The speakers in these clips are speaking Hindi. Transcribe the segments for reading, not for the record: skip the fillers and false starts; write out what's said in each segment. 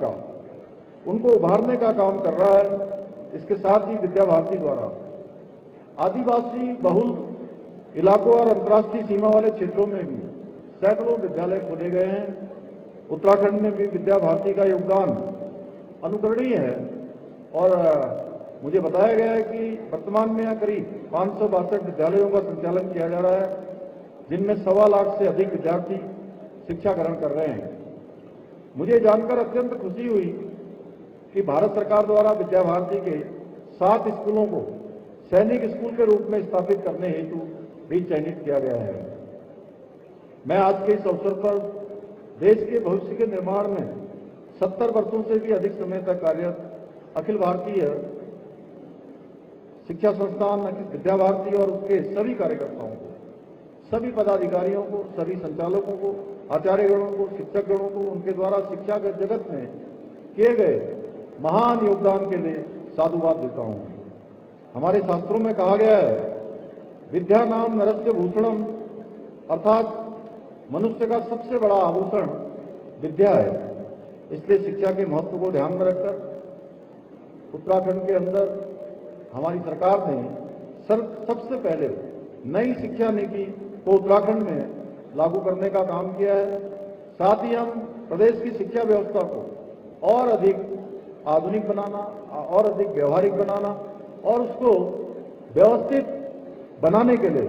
का, उनको उभारने का काम कर रहा है। इसके साथ ही विद्या भारती द्वारा आदिवासी बहुल इलाकों और अंतर्राष्ट्रीय सीमा वाले क्षेत्रों में भी सैकड़ों विद्यालय खोले गए हैं। उत्तराखंड में भी विद्या भारती का योगदान अनुकरणीय है और मुझे बताया गया है कि वर्तमान में यहाँ करीब 562 विद्यालयों का संचालन किया जा रहा है, जिनमें 1.25 लाख से अधिक विद्यार्थी शिक्षा ग्रहण कर रहे हैं। मुझे जानकर अत्यंत खुशी हुई कि भारत सरकार द्वारा विद्या भारती के 7 स्कूलों को सैनिक स्कूल के रूप में स्थापित करने हेतु भी चयनित किया गया है। मैं आज के इस अवसर पर देश के भविष्य के निर्माण में 70 वर्षों से भी अधिक समय तक कार्यरत अखिल भारतीय शिक्षा संस्थान विद्या भारती और उसके सभी कार्यकर्ताओं को, सभी पदाधिकारियों को, सभी संचालकों को, आचार्यगणों को, शिक्षकगणों को उनके द्वारा शिक्षा के जगत में किए गए महान योगदान के लिए साधुवाद देता हूं। हमारे शास्त्रों में कहा गया है, विद्या नाम नरस्य भूषणम, अर्थात मनुष्य का सबसे बड़ा आभूषण विद्या है। इसलिए शिक्षा के महत्व को ध्यान में रखकर उत्तराखंड के अंदर हमारी सरकार ने सबसे पहले नई शिक्षा नीति को उत्तराखंड में लागू करने का काम किया है। साथ ही हम प्रदेश की शिक्षा व्यवस्था को और अधिक आधुनिक बनाना, और अधिक व्यवहारिक बनाना और उसको व्यवस्थित बनाने के लिए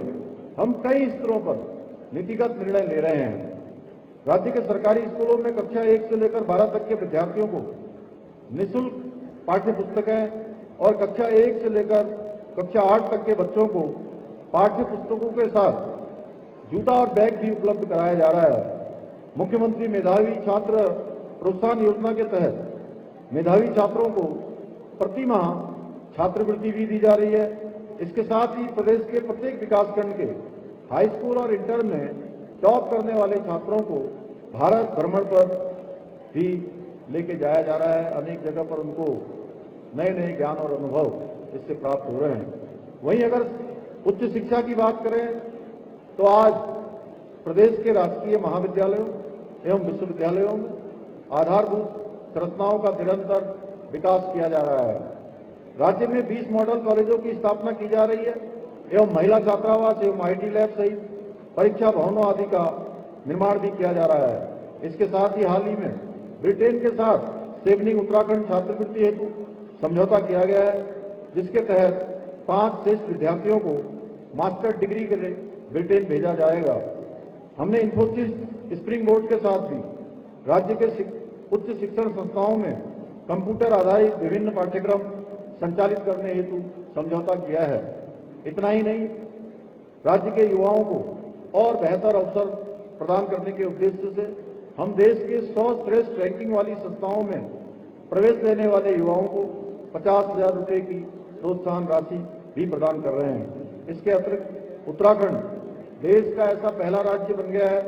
हम कई स्तरों पर नीतिगत निर्णय ले रहे हैं। राज्य के सरकारी स्कूलों में कक्षा 1 से लेकर 12 तक के विद्यार्थियों को निःशुल्क पाठ्य पुस्तकें और कक्षा 1 से लेकर कक्षा 8 तक के बच्चों को पाठ्य पुस्तकों के साथ जूता और बैग भी उपलब्ध कराया जा रहा है। मुख्यमंत्री मेधावी छात्र प्रोत्साहन योजना के तहत मेधावी छात्रों को प्रति माह छात्रवृत्ति भी दी जा रही है। इसके साथ ही प्रदेश के प्रत्येक विकासखंड के हाई स्कूल और इंटर में टॉप करने वाले छात्रों को भारत भ्रमण पर भी लेके जाया जा रहा है। अनेक जगह पर उनको नए नए ज्ञान और अनुभव इससे प्राप्त हो रहे हैं। वहीं अगर उच्च शिक्षा की बात करें तो आज प्रदेश के राजकीय महाविद्यालयों एवं विश्वविद्यालयों में आधारभूत संरचनाओं का निरंतर विकास किया जा रहा है। राज्य में 20 मॉडल कॉलेजों की स्थापना की जा रही है एवं महिला छात्रावास एवं आईटी लैब सहित परीक्षा भवनों आदि का निर्माण भी किया जा रहा है। इसके साथ ही हाल ही में ब्रिटेन के साथ सेवनिंग उत्तराखंड छात्रवृत्ति हेतु समझौता किया गया है, जिसके तहत 5 श्रेष्ठ विद्यार्थियों को मास्टर डिग्री के लिए ब्रिटेन भेजा जाएगा। हमने इन्फोसिस स्प्रिंग बोर्ड के साथ भी राज्य के उच्च शिक्षण संस्थाओं में कंप्यूटर आधारित विभिन्न पाठ्यक्रम संचालित करने हेतु समझौता किया है। इतना ही नहीं, राज्य के युवाओं को और बेहतर अवसर प्रदान करने के उद्देश्य से हम देश के 100 श्रेष्ठ रैंकिंग वाली संस्थाओं में प्रवेश लेने वाले युवाओं को 50,000 रुपये की प्रोत्साहन राशि भी प्रदान कर रहे हैं। इसके अतिरिक्त उत्तराखंड देश का ऐसा पहला राज्य बन गया है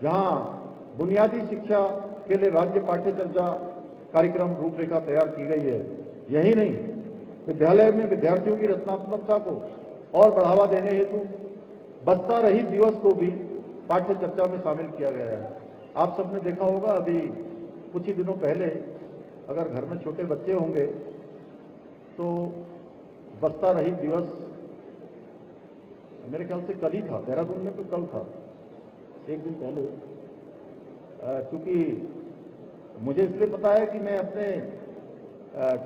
जहां बुनियादी शिक्षा के लिए राज्य पाठ्य चर्चा कार्यक्रम रूपरेखा तैयार की गई है। यही नहीं, विद्यालय में विद्यार्थियों की रचनात्मकता को और बढ़ावा देने हेतु बस्ता रहित दिवस को भी पाठ्य चर्चा में शामिल किया गया है। आप सबने देखा होगा, अभी कुछ ही दिनों पहले अगर घर में छोटे बच्चे होंगे तो बस्ता रहित दिवस मेरे ख्याल से कल ही था, देहरादून में तो कल था, एक दिन पहले। क्योंकि मुझे इसलिए पता है कि मैं अपने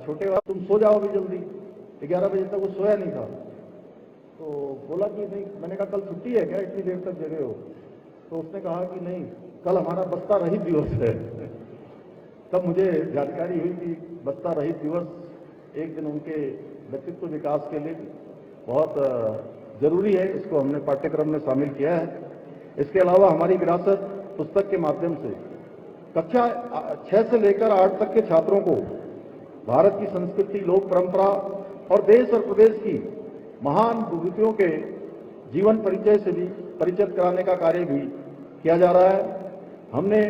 छोटे वाले, तुम सो जाओ भी जल्दी, 11 बजे तक वो सोया नहीं था, तो बोला कि नहीं, मैंने कहा कल छुट्टी है क्या, इतनी देर तक जगे हो? तो उसने कहा कि नहीं, कल हमारा बस्ता रहित दिवस है। तब मुझे जानकारी हुई कि बस्ता रहित दिवस एक दिन उनके व्यक्तित्व विकास के लिए बहुत जरूरी है। इसको हमने पाठ्यक्रम में शामिल किया है। इसके अलावा हमारी विरासत पुस्तक के माध्यम से कक्षा 6 से लेकर 8 तक के छात्रों को भारत की संस्कृति, लोक परंपरा और देश और प्रदेश की महान विभूतियों के जीवन परिचय से भी परिचित कराने का कार्य भी किया जा रहा है। हमने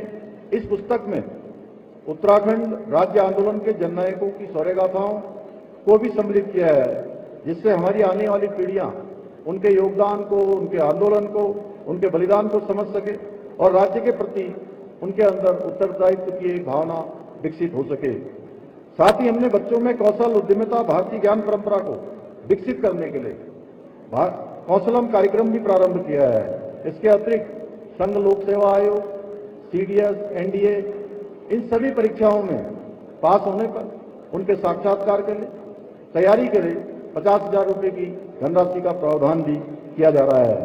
इस पुस्तक में उत्तराखंड राज्य आंदोलन के जननायकों की शौर्य गाथाओं को भी सम्मिलित किया है, जिससे हमारी आने वाली पीढ़ियां उनके योगदान को, उनके आंदोलन को, उनके बलिदान को समझ सके और राज्य के प्रति उनके अंदर उत्तरदायित्व की एक भावना विकसित हो सके। साथ ही हमने बच्चों में कौशल, उद्यमिता, भारतीय ज्ञान परंपरा को विकसित करने के लिए कौशलम कार्यक्रम भी प्रारंभ किया है। इसके अतिरिक्त संघ लोक सेवा आयोग, सीडीएस, एनडीए, इन सभी परीक्षाओं में पास होने पर उनके साक्षात्कार के लिए तैयारी के लिए 50,000 रुपये की धनराशि का प्रावधान भी किया जा रहा है।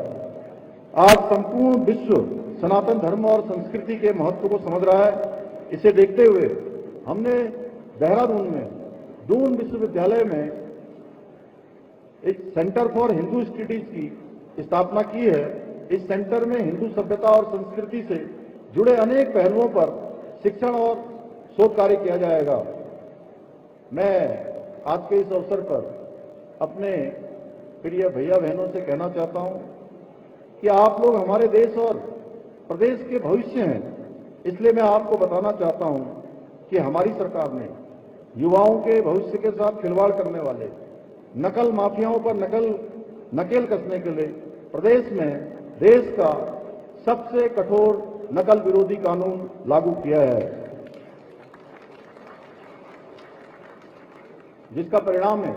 आज संपूर्ण विश्व सनातन धर्म और संस्कृति के महत्व को समझ रहा है। इसे देखते हुए हमने देहरादून में दून विश्वविद्यालय में एक सेंटर फॉर हिंदू स्टडीज की स्थापना की है। इस सेंटर में हिंदू सभ्यता और संस्कृति से जुड़े अनेक पहलुओं पर शिक्षण और शोध कार्य किया जाएगा। मैं आज के इस अवसर पर अपने प्रिय भैया बहनों से कहना चाहता हूं कि आप लोग हमारे देश और प्रदेश के भविष्य हैं। इसलिए मैं आपको बताना चाहता हूं कि हमारी सरकार ने युवाओं के भविष्य के साथ खिलवाड़ करने वाले नकल माफियाओं पर नकेल कसने के लिए प्रदेश में देश का सबसे कठोर नकल विरोधी कानून लागू किया है, जिसका परिणाम है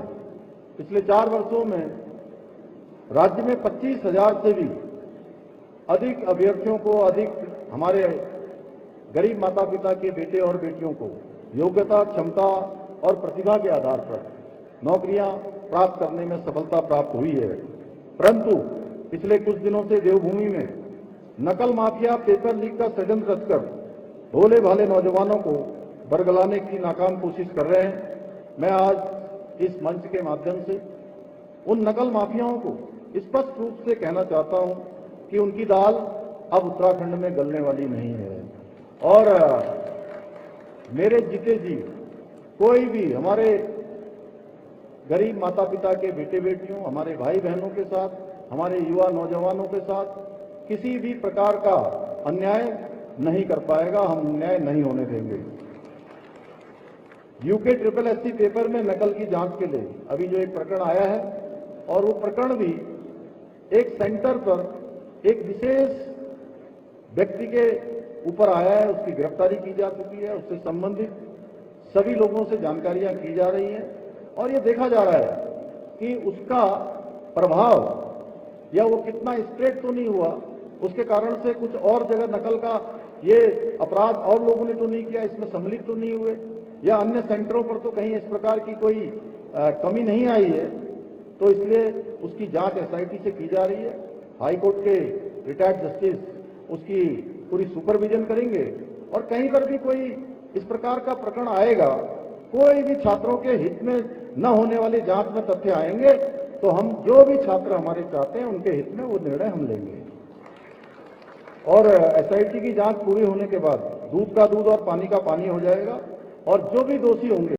पिछले 4 वर्षों में राज्य में 25,000 से भी अधिक अभ्यर्थियों को, अधिक हमारे गरीब माता पिता के बेटे और बेटियों को योग्यता, क्षमता और प्रतिभा के आधार पर नौकरियां प्राप्त करने में सफलता प्राप्त हुई है। परंतु पिछले कुछ दिनों से देवभूमि में नकल माफिया पेपर लीक का षड्यंत्र रचकर भोले भाले नौजवानों को बरगलाने की नाकाम कोशिश कर रहे हैं। मैं आज इस मंच के माध्यम से उन नकल माफियाओं को स्पष्ट रूप से कहना चाहता हूं कि उनकी दाल अब उत्तराखंड में गलने वाली नहीं है। और मेरे जीते जी कोई भी हमारे गरीब माता पिता के बेटे बेटियों, हमारे भाई बहनों के साथ, हमारे युवा नौजवानों के साथ किसी भी प्रकार का अन्याय नहीं कर पाएगा। हम अन्याय नहीं होने देंगे। यूके SSSC पेपर में नकल की जांच के लिए अभी जो एक प्रकरण आया है, और वो प्रकरण भी एक सेंटर पर एक विशेष व्यक्ति के ऊपर आया है। उसकी गिरफ्तारी की जा चुकी है, उससे संबंधित सभी लोगों से जानकारियां की जा रही हैं और ये देखा जा रहा है कि उसका प्रभाव या वो कितना स्प्रेड तो नहीं हुआ, उसके कारण से कुछ और जगह नकल का ये अपराध और लोगों ने तो नहीं किया, इसमें सम्मिलित तो नहीं हुए, या अन्य सेंटरों पर तो कहीं इस प्रकार की कोई कमी नहीं आई है। तो इसलिए उसकी जांच SIT से की जा रही है। हाईकोर्ट के रिटायर्ड जस्टिस उसकी पूरी सुपरविजन करेंगे और कहीं पर भी कोई इस प्रकार का प्रकरण आएगा, कोई भी छात्रों के हित में न होने वाली जांच में तथ्य आएंगे, तो हम जो भी छात्र हमारे चाहते हैं उनके हित में वो निर्णय हम लेंगे। और SIT की जांच पूरी होने के बाद दूध का दूध और पानी का पानी हो जाएगा और जो भी दोषी होंगे